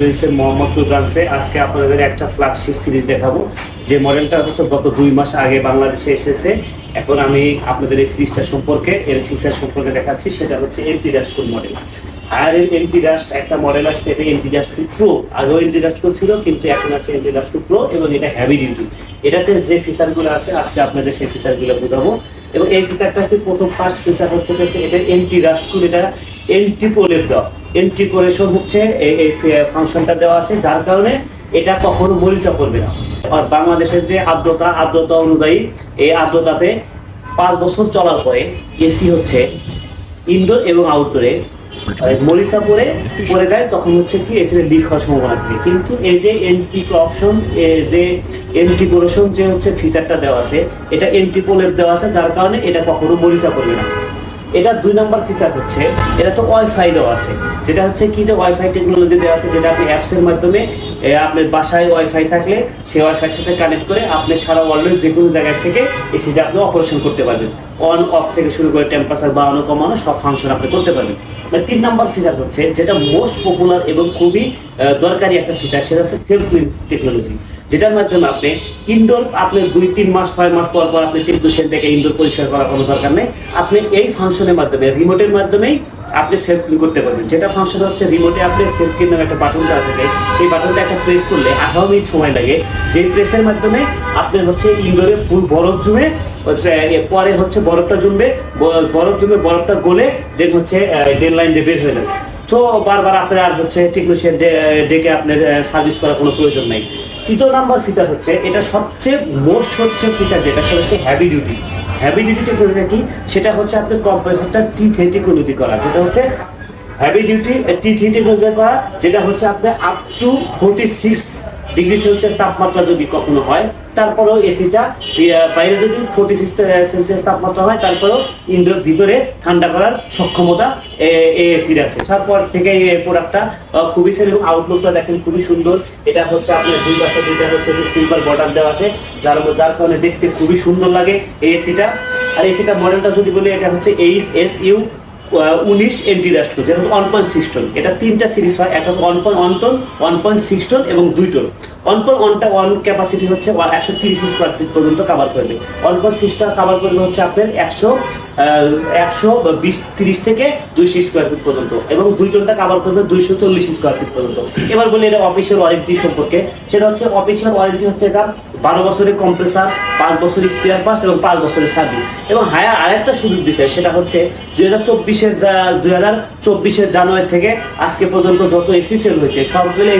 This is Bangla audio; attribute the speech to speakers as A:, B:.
A: মোহাম্মদপুর ব্রাঞ্চে আজকে আপনাদের একটা ফ্ল্যাগশিপ সিরিজ দেখাবো, যে মডেলটা হচ্ছে গত 2 মাস আগে বাংলাদেশে এসেছে। এখন আমি আপনাদের এই সিরিজটা সম্পর্কে, এর ফিচার সম্পর্কে দেখাচ্ছি। সেটা হচ্ছে এমটি ডাস্ট মডেল। আর এমটি ডাস্ট একটা মডেল আসছে, এটা এমটি ডাস্ট প্রো। আগেও এমটি ডাস্ট ছিল, কিন্তু এখন আছে এমটি ডাস্ট প্রো এবং এটা হেভি ডিউটি। এটাতে যে ফিচারগুলো আছে আজকে আপনাদের সেই ফিচারগুলো বোঝাবো। এবং এই ফিচারটা প্রথম ফার্স্ট ফিচার হচ্ছে এটা এমটি ডাস্ট, এটা এমটি প্রলেপ দেওয়া, এমটি কোরেশন হচ্ছে এই ফাংশনটা দেওয়া আছে, যার কারণে এটা কখনো মরিচা পড়বে না। আর বাংলাদেশের যে আর্দ্রতা অনুযায়ী এই আর্দ্রতাতে 5 বছর চলার পরে এসি হচ্ছে ইনডোর এবং আউটডোরে মরিচা পড়ে যায়, তখন হচ্ছে কি এসিতে লিক হওয়ার সম্ভাবনা থাকে। কিন্তু এই যে এন্টি অপশন, যে এন্টি কোরেশন যে হচ্ছে ফিচারটা দেওয়া আছে, এটা এন্টি প্রলেপ দেওয়া আছে, যার কারণে এটা কখনো মরিচা পড়বে না। এটা 2 নম্বর ফিচার হচ্ছে এটা তো ওয়াইফাই দেওয়া আছে, যেটা হচ্ছে কি যে ওয়াইফাই টেকনোলজি দেওয়া আছে, যেটা আপনি অ্যাপস এর মাধ্যমে আপনার বাসায় ওয়াইফাই থাকলে সেই ওয়াইফাইয়ের সাথে কানেক্ট করে আপনি সারা ওয়ার্ল্ডের যে কোনো জায়গা থেকে এসিটা আপনি অপারেশন করতে পারবেন। অন অফ থেকে শুরু করে টেম্পারেচার বাড়ানো কমানো সব ফাংশন আপনি করতে পারবেন। 3 নম্বর ফিচার হচ্ছে যেটা মোস্ট পপুলার এবং খুবই দরকারি একটা ফিচার, সেটা হচ্ছে সেলফ ক্লিন টেকনোলজি, যেটার মাধ্যমে আপনি ইনডোর আপনি 2-3 মাস 6 মাস পর আপনি টেকনিশিয়ান থেকে ইনডোর পরিষ্কার করার কোনো দরকার নেই। আপনি এই ফাংশনের মাধ্যমে রিমোটের মাধ্যমেই আপনি সেলফ ক্লিন করতে পারবেন। যেটা ফাংশন হচ্ছে রিমোটে আপনি সেলফ ক্লিন নামে একটা বাটন দেওয়া থাকে, সেই বাটনটা একটা প্রেস করলে 18 মিনিট সময় লাগে। যে প্রেসের মাধ্যমে আপনার হচ্ছে ইনডোরে ফুল বরফ জমে পরে হচ্ছে বরফটা বরফটা গলে দেন হচ্ছে ডেড লাইন দিয়ে বের হয়ে যাবে। তো বারবার আপনার আর হচ্ছে টেকনিশিয়ান ডেকে আপনার সার্ভিস করার কোনো প্রয়োজন নাই। 3 নম্বর ফিচার হচ্ছে এটা সবচেয়ে মোস্ট হচ্ছে ফিচার, যেটা হচ্ছে heavy duty. Heavy duty technology কি, সেটা হচ্ছে আপনার কম্প্রেসারটা T3 টেকনোলজি করা, যেটা হচ্ছে হেভি ডিউটি T3 টেকনোলজি করা, যেটা হচ্ছে আপনার আপ টু 46 ডিগ্রি সেলসিয়াস তাপমাত্রা যদি কখনো হয়, তারপরেও এসিটা বাইরে যদি 46 সেলসিয়াস তাপমাত্রা হয়, তারপরেও ইনডোর ভিতরে ঠান্ডা করার সক্ষমতা এসির আছে। তারপর থেকে এই প্রোডাক্টটা খুবই সেল এবং আউটলুকটা দেখেন খুবই সুন্দর। এটা হচ্ছে আপনার দুই পাশে দুইটা হচ্ছে সিলভার বর্ডার দেওয়া আছে, যার কারণে দেখতে খুবই সুন্দর লাগে এই এসিটা। আর এসিটা মডেলটা যদি বলি, এটা হচ্ছে HSU 19 এমটি ডাস্ট, যেটা 1.6 টন। এটা 3টা সিরিজ হয়, একটা 1.1 টন, 1.6 টন এবং 2 টন। 1.1 ক্যাপাসিটি হচ্ছে 130 স্কোয়ার ফিট পর্যন্ত কভার করবে। 1.6টা কভার করবে হচ্ছে আপনার 120-30 থেকে 200 স্কোয়ার ফিট পর্যন্ত, এবং 2 টনটা কভার করবে 240 স্কোয়ার ফিট পর্যন্ত। এবার বলি এটা অফিসিয়াল ওয়ারেন্টি সম্পর্কে, সেটা হচ্ছে অফিসিয়াল ওয়ারেন্টি হচ্ছে এটা 12 বছরের কম্প্রেসার, 5 বছরের স্পেয়ার পার্টস এবং 5 বছরের সার্ভিস। এবং হায়ার আরেকটা সুযোগ দিচ্ছে, সেটা হচ্ছে 2024 জানুয়ারি থেকে আজকে পর্যন্ত যত এসি সেল হয়েছে সব মিলে